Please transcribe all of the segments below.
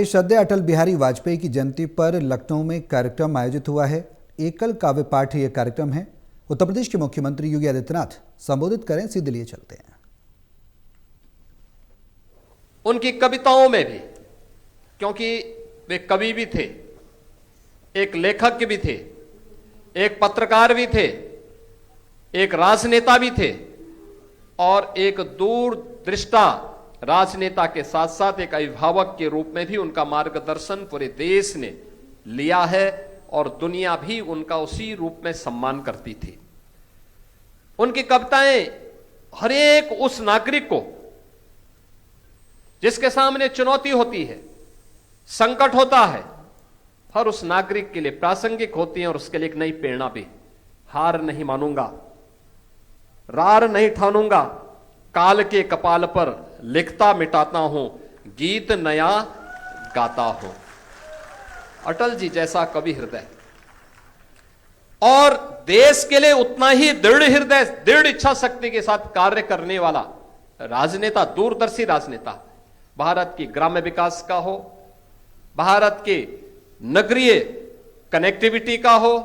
श्रद्धेय अटल बिहारी वाजपेयी की जयंती पर लखनऊ में कार्यक्रम आयोजित हुआ है। एकल काव्य पाठ यह कार्यक्रम है। उत्तर प्रदेश के मुख्यमंत्री योगी आदित्यनाथ संबोधित करें, सीधे लिए चलते हैं। उनकी कविताओं में भी, क्योंकि वे कवि भी थे, एक लेखक भी थे, एक पत्रकार भी थे, एक राजनेता भी थे और एक दूरदृष्टा राजनेता के साथ साथ एक अभिभावक के रूप में भी उनका मार्गदर्शन पूरे देश ने लिया है और दुनिया भी उनका उसी रूप में सम्मान करती थी। उनकी कविताएं हर एक उस नागरिक को जिसके सामने चुनौती होती है, संकट होता है, हर उस नागरिक के लिए प्रासंगिक होती हैं और उसके लिए एक नई प्रेरणा भी। हार नहीं मानूंगा, रार नहीं ठानूंगा, काल के कपाल पर लिखता मिटाता हूं, गीत नया गाता हूं। अटल जी जैसा कवि हृदय और देश के लिए उतना ही दृढ़ हृदय, दृढ़ इच्छा शक्ति के साथ कार्य करने वाला राजनेता, दूरदर्शी राजनेता, भारत की ग्राम्य विकास का हो, भारत के नगरीय कनेक्टिविटी का हो,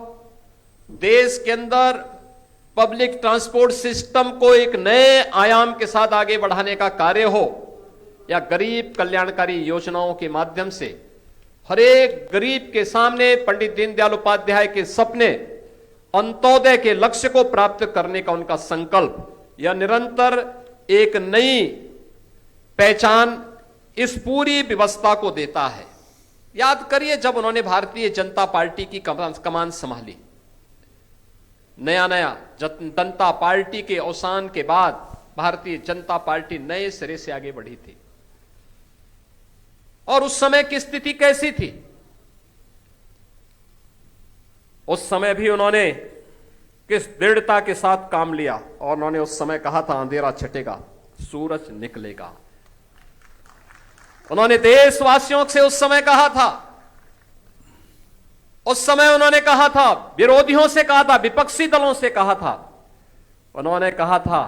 देश के अंदर पब्लिक ट्रांसपोर्ट सिस्टम को एक नए आयाम के साथ आगे बढ़ाने का कार्य हो, या गरीब कल्याणकारी योजनाओं के माध्यम से हर एक गरीब के सामने पंडित दीनदयाल उपाध्याय के सपने, अंत्योदय के लक्ष्य को प्राप्त करने का उनका संकल्प, यह निरंतर एक नई पहचान इस पूरी व्यवस्था को देता है। याद करिए, जब उन्होंने भारतीय जनता पार्टी की कमान संभाली, नया नया जनता पार्टी के अवसान के बाद भारतीय जनता पार्टी नए सिरे से आगे बढ़ी थी और उस समय की स्थिति कैसी थी? उस समय भी उन्होंने किस दृढ़ता के साथ काम लिया और उन्होंने उस समय कहा था, अंधेरा छटेगा, सूरज निकलेगा। उन्होंने देशवासियों से उस समय कहा था, उस समय उन्होंने कहा था, विरोधियों से कहा था, विपक्षी दलों से कहा था, उन्होंने कहा था,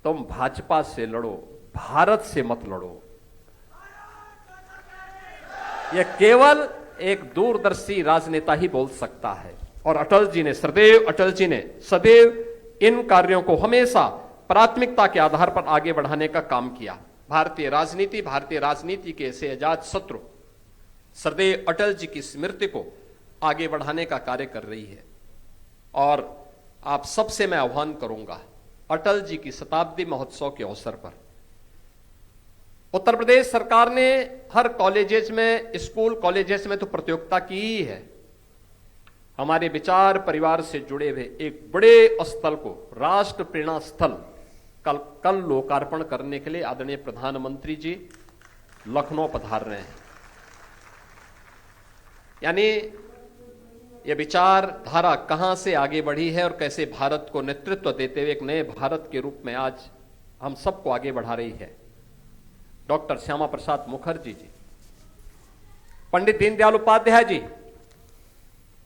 तुम भाजपा से लड़ो, भारत से मत लड़ो। यह केवल एक दूरदर्शी राजनेता ही बोल सकता है और अटल जी ने सदैव इन कार्यों को हमेशा प्राथमिकता के आधार पर आगे बढ़ाने का काम किया। भारतीय राजनीति के ऐसे अजात शत्रु सदैव अटल जी की स्मृति को आगे बढ़ाने का कार्य कर रही है। और आप सबसे मैं आह्वान करूंगा, अटल जी की शताब्दी महोत्सव के अवसर पर उत्तर प्रदेश सरकार ने हर कॉलेजेस में, स्कूल कॉलेजेस में तो प्रतियोगिता की ही है। हमारे विचार परिवार से जुड़े हुए एक बड़े स्थल को, राष्ट्र प्रेरणा स्थल, कल लोकार्पण करने के लिए आदरणीय प्रधानमंत्री जी लखनऊ पधार रहे हैं। यानी यह विचारधारा कहां से आगे बढ़ी है और कैसे भारत को नेतृत्व देते हुए एक नए भारत के रूप में आज हम सबको आगे बढ़ा रही है। डॉक्टर श्यामा प्रसाद मुखर्जी जी, पंडित दीनदयाल उपाध्याय जी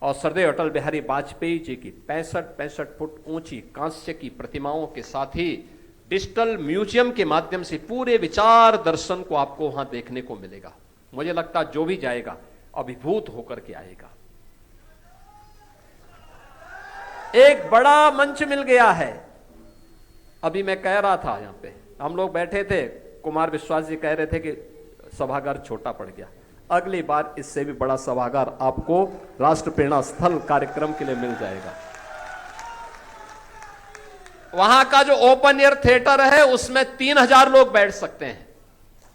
और श्रद्धेय अटल बिहारी वाजपेयी जी की 65 फुट ऊंची कांस्य की प्रतिमाओं के साथ ही डिजिटल म्यूजियम के माध्यम से पूरे विचार दर्शन को आपको वहां देखने को मिलेगा। मुझे लगता है जो भी जाएगा अभिभूत होकर के आएगा। एक बड़ा मंच मिल गया है। अभी मैं कह रहा था, यहां पे हम लोग बैठे थे, कुमार विश्वास जी कह रहे थे कि सभागार छोटा पड़ गया। अगली बार इससे भी बड़ा सभागार आपको राष्ट्र प्रेरणा स्थल कार्यक्रम के लिए मिल जाएगा। वहां का जो ओपन एयर थिएटर है उसमें 3000 लोग बैठ सकते हैं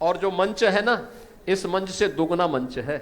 और जो मंच है ना, इस मंच से दुगना मंच है।